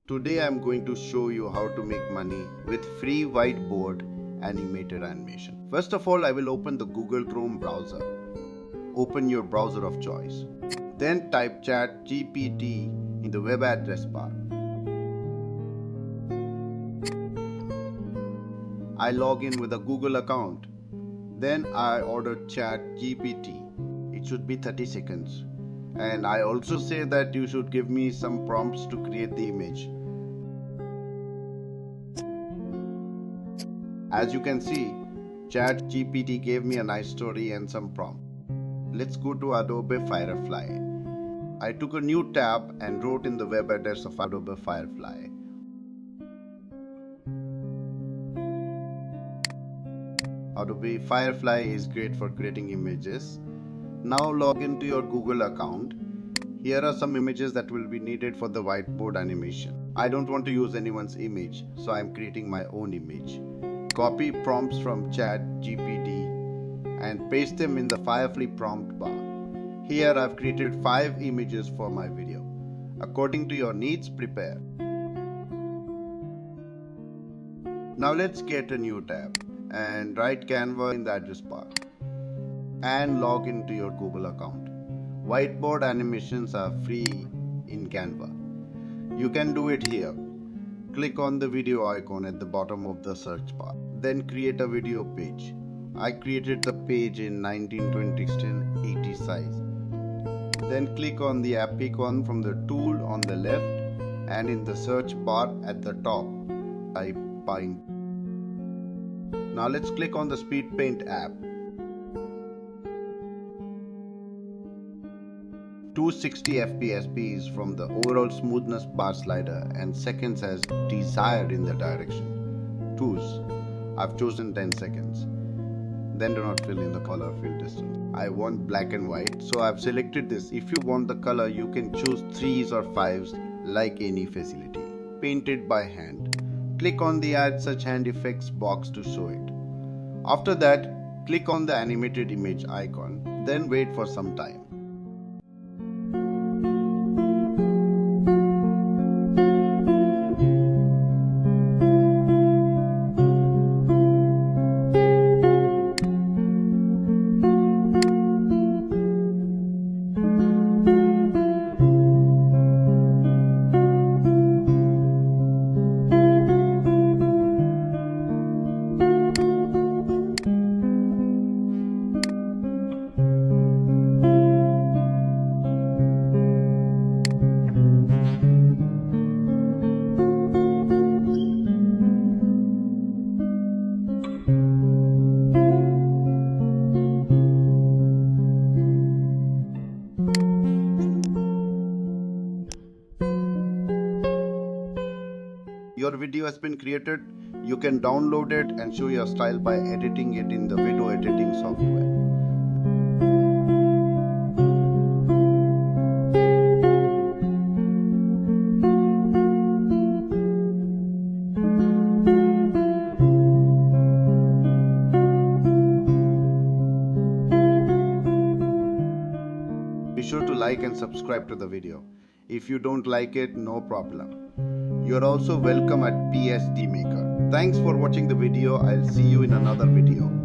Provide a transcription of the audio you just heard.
Today I am going to show you how to make money with free whiteboard animated animation. First of all, I will open the Google Chrome browser. Open your browser of choice. Then type ChatGPT in the web address bar. I log in with a Google account. Then I order ChatGPT. It should be 30 seconds. And I also say that you should give me some prompts to create the image. As you can see, ChatGPT gave me a nice story and some prompt. Let's go to Adobe Firefly. I took a new tab and wrote in the web address of Adobe Firefly. Adobe Firefly is great for creating images. Now log into your Google account. Here are some images that will be needed for the whiteboard animation. I don't want to use anyone's image, so I am creating my own image. Copy prompts from ChatGPT and paste them in the Firefly prompt bar. Here I've created 5 images for my video. According to your needs, prepare. Now let's get a new tab and write Canva in the address bar and log into your Google account. Whiteboard animations are free in Canva. You can do it here. Click on the video icon at the bottom of the search bar. Then create a video page. I created the page in 1920x1080 size. Then click on the app icon from the tool on the left and in the search bar at the top, type Pine. Now let's click on the Speed Paint app. 260 FPS is from the overall smoothness bar slider and seconds as desired in the direction. Choose. I've chosen 10 seconds. Then do not fill in the color field distance. I want black and white, so I've selected this. If you want the color, you can choose 3s or 5s like any facility. Painted by hand. Click on the Add Such Hand Effects box to show it. After that, click on the animated image icon, then wait for some time. Your video has been created. You can download it and show your style by editing it in the video editing software. Be sure to like and subscribe to the video. If you don't like it, no problem. You're also welcome at PSD Maker. Thanks for watching the video. I'll see you in another video.